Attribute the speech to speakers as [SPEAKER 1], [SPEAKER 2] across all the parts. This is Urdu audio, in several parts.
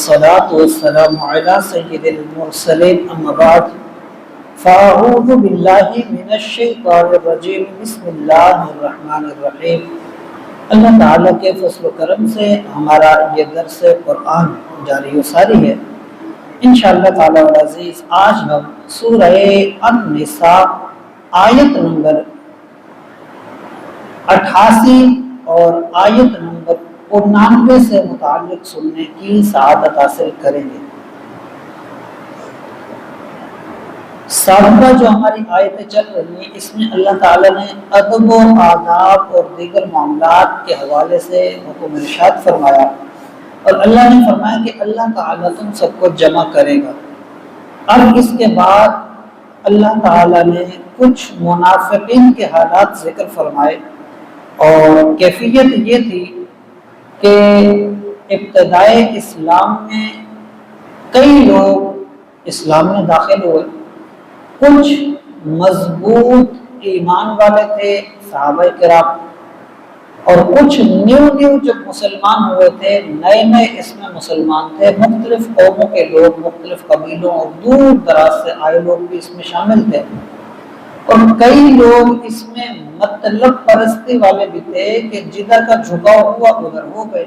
[SPEAKER 1] والصلاة والسلام على سید المرسلین اما بعد فاعوذ باللہ من الشیطان الرجیم بسم اللہ الرحمن الرحیم۔ اللہ تعالیٰ کے فضل و کرم سے ہمارا یہ درس قرآن جاری و ساری ہے انشاءاللہ تعالیٰ العزیز۔ آج ہم سورہ النساء آیت نمبر 88 اور آیت نمبر 99 سے متعلق سننے کی سعادت حاصل کریں گے۔ سابقہ جو ہماری آیتیں چل رہی ہیں اس میں اللہ تعالیٰ نے ادب و آداب اور دیگر معاملات کے حوالے سے حکم ارشاد فرمایا، اور اللہ نے فرمایا کہ اللہ تعالیٰ تم سب کو جمع کرے گا۔ اب اس کے بعد اللہ تعالیٰ نے کچھ منافقین کے حالات ذکر فرمائے، اور کیفیت یہ تھی کہ ابتدائے اسلام میں کئی لوگ اسلام میں داخل ہوئے، کچھ مضبوط ایمان والے تھے صحابہ کرام، اور کچھ نیو جب مسلمان ہوئے تھے، نئے اس میں مسلمان تھے، مختلف قوموں کے لوگ، مختلف قبیلوں اور دور دراز سے آئے لوگ بھی اس میں شامل تھے، اور کئی لوگ اس میں مطلب پرستی والے بھی تھے کہ جدھر کا جھکاؤ ہوا ادھر ہو گئے۔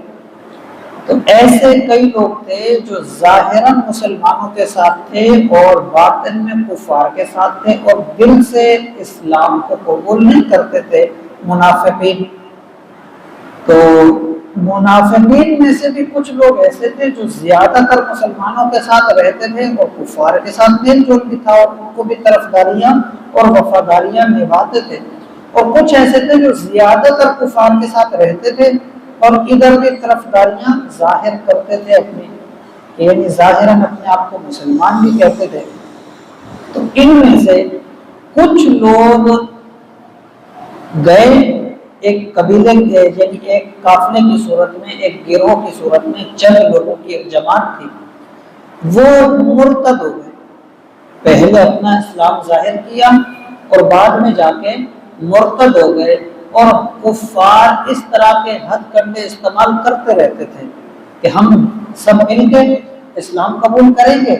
[SPEAKER 1] تو ایسے کئی لوگ تھے جو ظاہراً مسلمانوں کے ساتھ تھے اور باطن میں کفار کے ساتھ تھے، اور دل سے اسلام کو قبول نہیں کرتے تھے، منافقین۔ تو منافقین میں سے بھی کچھ لوگ ایسے تھے جو زیادہ تر مسلمانوں کے ساتھ رہتے تھے اور کفار کے ساتھ میل جول بھی تھا، اور ان کو بھی طرفداریاں اور وفاداریاں نبھاتے تھے، اور کچھ ایسے تھے جو زیادہ تر کفار کے ساتھ رہتے تھے اور ادھر بھی طرفداریاں ظاہر کرتے تھے اپنی، یعنی ظاہراً اپنے آپ کو مسلمان بھی کہتے تھے۔ تو ان میں سے کچھ لوگ گئے ایک قبیلے یعنی ایک قافلے کی صورت میں، ایک گروہ کی صورت میں، چند لوگوں کی ایک جماعت تھی، وہ مرتد ہو گئے۔ پہلے اپنا اسلام ظاہر کیا اور بعد میں جا کے مرتد ہو گئے، اور کفار اس طرح کے ہتھ کنڈے استعمال کرتے رہتے تھے کہ ہم سب مل کے اسلام قبول کریں گے،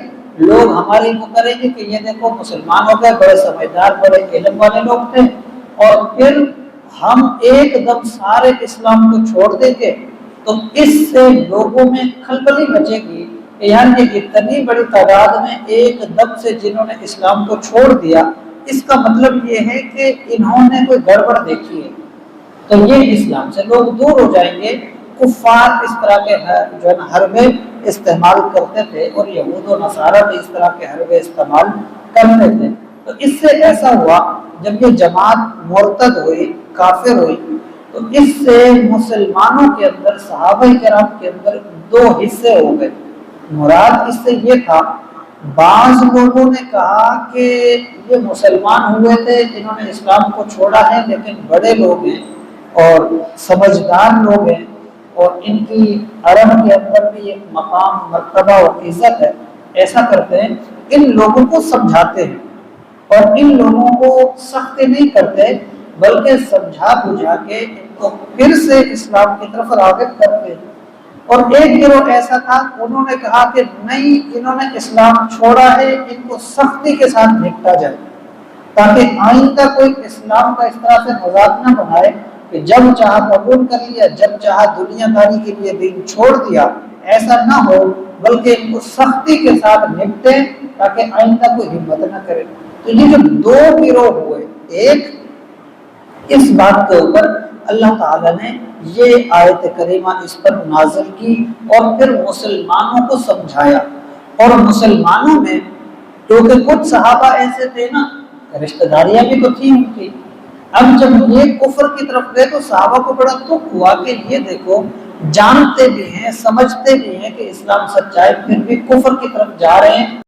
[SPEAKER 1] لوگ ہماری وہ کریں گے کہ یہ دیکھو مسلمان ہو گئے، بڑے سمجھدار بڑے علم والے لوگ تھے، اور پھر ہم ایک دم سارے اسلام کو چھوڑ دیں گے۔ تو اس سے لوگوں میں کھلبلی مچے گی کہ یار یہ اتنی بڑی تعداد میں ایک دم سے جنہوں نے اسلام کو چھوڑ دیا، اس کا مطلب یہ ہے کہ انہوں نے کوئی گڑبڑ دیکھی ہے، تو یہ اسلام سے لوگ دور ہو جائیں گے۔ کفار اس طرح کے جو ہے نا حربے استعمال کرتے تھے، اور یہود و نصارہ بھی اس طرح کے حربے استعمال کرتے تھے۔ تو اس سے ایسا ہوا جب یہ جماعت مرتد ہوئی، کافر ہوئی، تو اس سے مسلمانوں کے اندر، صحابہ کرام کے اندر دو حصے ہو گئے۔ مراد اس سے یہ تھا، بعض لوگوں نے کہا کہ یہ مسلمان ہوئے تھے جنہوں نے اسلام کو چھوڑا ہے، لیکن بڑے لوگ ہیں اور سمجھدار لوگ ہیں، اور ان کی عرب کے اندر بھی ایک مقام، مرتبہ اور عزت ہے، ایسا کرتے ہیں ان لوگوں کو سمجھاتے ہیں، اور ان لوگوں کو سخت نہیں کرتے بلکہ سمجھا بجھا کے ان کو پھر سے اسلام کی طرف راغب کرتے ہیں۔ اور ایک گروہ ایسا تھا، انہوں نے کہا کہ نہیں، انہوں نے اسلام چھوڑا ہے، ان کو سختی کے ساتھ نپٹا جائے، تاکہ آئندہ کوئی اسلام کا اس طرح سے مذاق نہ بنائے کہ جب چاہا قبول کر لیا، جب چاہا دنیا داری کے لیے دین چھوڑ دیا، ایسا نہ ہو، بلکہ ان کو سختی کے ساتھ نپٹے تاکہ آئندہ کوئی ہمت نہ کرے۔ تو یہ جو دو گروہ ہوئے، ایک اس بات کے اوپر اللہ تعالیٰ نے یہ آیت کریمہ اس پر نازل کی، اور پھر مسلمانوں کو سمجھایا۔ اور مسلمانوں میں کیونکہ کچھ صحابہ ایسے تھے نا، رشتہ داریاں بھی تو تھیں ان کی، اب جب یہ کفر کی طرف گئے تو صحابہ کو بڑا دکھ ہوا کہ یہ دیکھو جانتے بھی ہیں، سمجھتے بھی ہیں کہ اسلام سچائی، پھر بھی کفر کی طرف جا رہے ہیں۔